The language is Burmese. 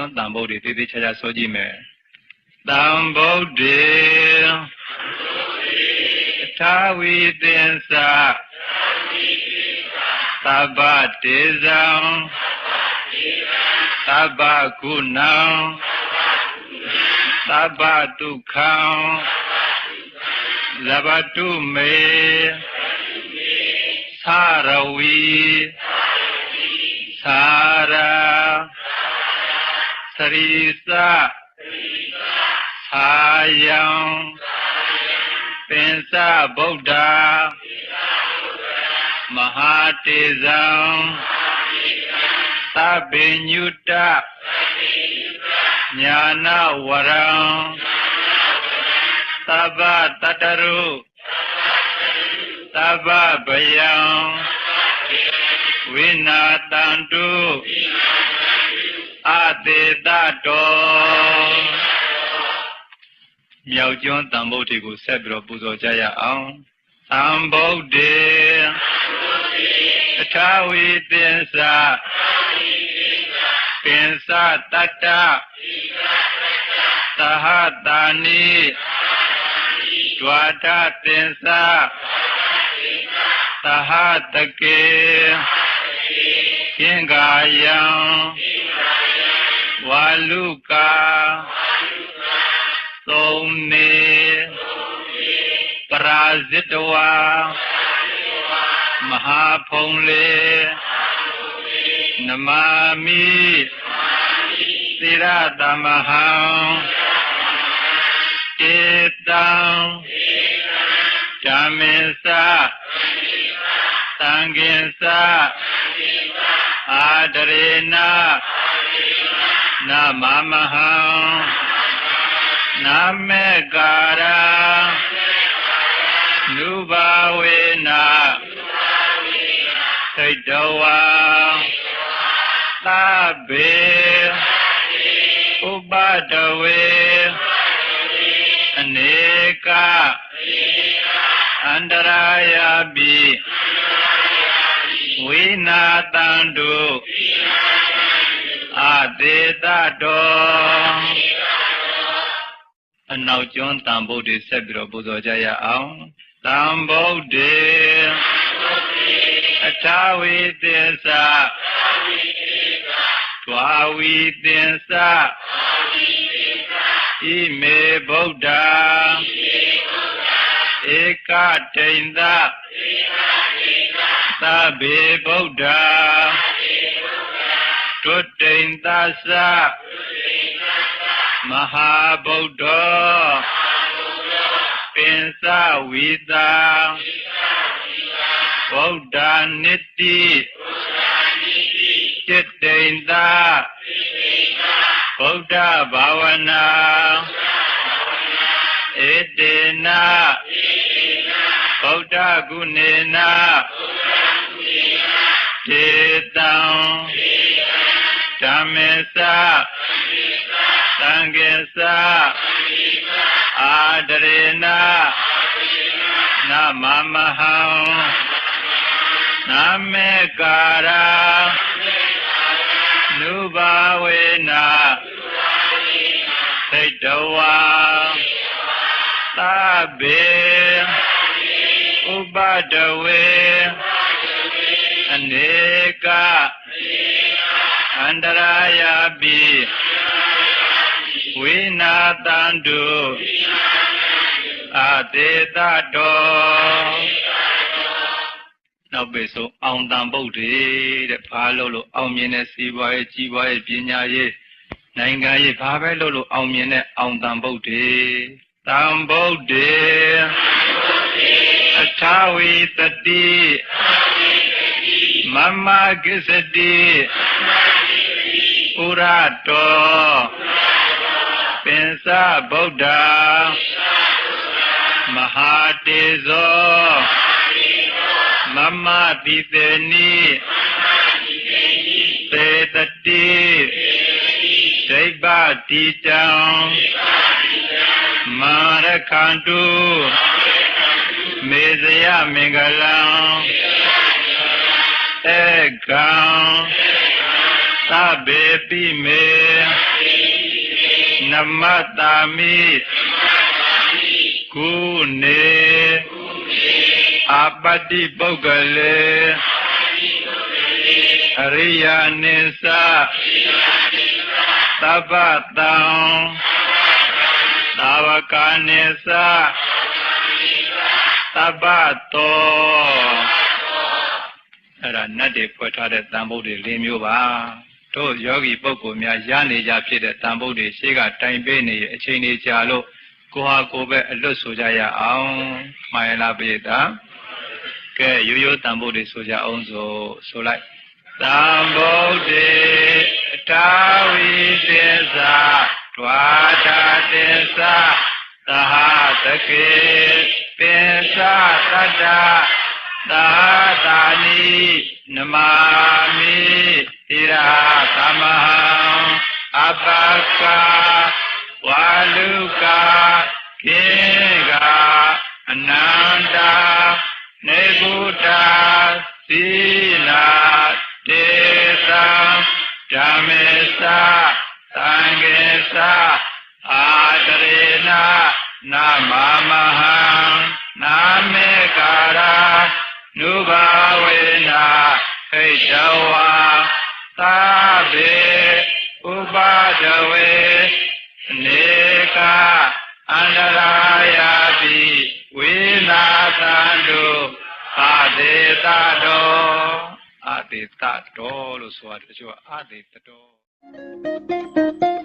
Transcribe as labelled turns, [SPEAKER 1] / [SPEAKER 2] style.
[SPEAKER 1] ကျွန်းတန်ဖို့တွေတည်တည်ချာချာဆိုကြည့်မယ်တန်ဖို့တွေသာဝိသင်္စာသဗ္ဗတေဇံသဗ္ဗကုဏံသဗ္ဗဒုက္ခံလဘတုမေသာရဝီသာရာသရိသသာယံပင်စဗုဒ္ဓမဟာတေဇံသဗ္ဗညုတညာနာဝရံသဗ္ဗတတရုသဗ္ဗဗယံဝိနာတန္တုအတေတတောမြောက်ကျွန်းတန်ဖို့တွေကိုဆက်ပြီးတော့ပူဇော်ကြရအောင်သံဗုဒ္ဓေအထာဝိသင်္စာပင်စတတ္တသဟတာနိဒွါဒသင်္စာသဟတကေကင်္ဂာယံဝါလူကာသုံးနေပရာဇိတဝါမဟာဖုံလေနမာမိသီရတမဟံဧတံဓမ္မေသသံဃေသအာဒရေနနမမဟံနမေကာရာနုဘာဝေနသိတဝါသဗ္ဗေဥပဒဝေအနေကအန္တရာယပိဝိနာတန္တုအတေတတောအနောက်ကျွန်းတန်ဖို့တွေဆက်ပြီးတော့ပူဇော်ကြရအောင်တန်ဖို့တွေအထာဝိသင်္စာဒွါဝိသင်္စာဣမေဗုဒ္ဓဧကတိန္တသဗ္ဗေဗုဒ္ဓတုတိန္တသမဟာဗုဒ္ဓပင်စဝိတာဗုဒ္ဓနိတိจิตတိန္တဗုဒ္ဓဘာဝနာဧတေနဗုဒ္ဓဂုဏေနဒေတံဓမ္မေသသံဃေသအာဒရေနနမမဟံနမေကာရာနုဘာဝေနသိတဝါသဗ္ဗေဥပဒဝေအနေကအန္တရာယပိဝိနာတန္တုအတေတတောနောက်ပိဆုံးအောင်တန်ဗုဒ္ဓေတဲ့ဘာလို့အောင်မြင်တဲ့စီးပွားရေးကြီးပွားရေးပညာရေးနိုင်ငံရေးဘာပဲလို့အောင်မြင်တဲ့အောင်တန်ဗုဒ္ဓေတံဗုဒ္ဓေအထာဝိတတိမမကိစ္စတိဥရတောပင်စဗုဒ္ဓမဟာတေဇောမမတိတေနိသေတတိဒိဗ္ဗတိတံမာရခန္တုမေဇယမင်္ဂလံဧကံသဗ္ဗေပိမေ မတ္တာမိကုနေအပတ္တိပုဂ္ဂလေအရိယာနိစ္စသဗ္ဗတံသာဝကနိစ္စသဗ္ဗတောအဲ့ဒါနတ်တွေဖွဲ့ထားတဲ့တန်ဖိုးတွေ၄မျိုးပါတို့ယောဂီပုဂ္ဂိုလ်များရနေကြဖြစ်တဲ့တန်ဖိုးတွေရှေ့ကတိုင်ပေးနေအချိန်တွေကြာလို့ကိုဟာကိုပဲအလွတ်ဆိုကြရအောင်မှားရလားပိဋကကဲရိုးရိုးတန်ဖိုးတွေဆိုကြအောင်ဆိုလိုက်တန်ဖိုးတွေတာဝိသေသဒွါတာတေသသဟတကေပိသသတ္တသာသာနိနမာမိဣရာသမဟံအပကဝါလူကာကေကအနန္တာနေဂုတာသီလာတေသံဓမ္မေသသံဃေသအာတရေနနာမမဟံနာမေကာရာနုဘာဝေနာဟိတဝါသာဘေဥပါဒဝေနေကအန္တရာယာတိဝိနာသံတုအာဒေတတော်အာဒေတတော်လို့ဆိုရတယ်တချို့အာဒေတတော်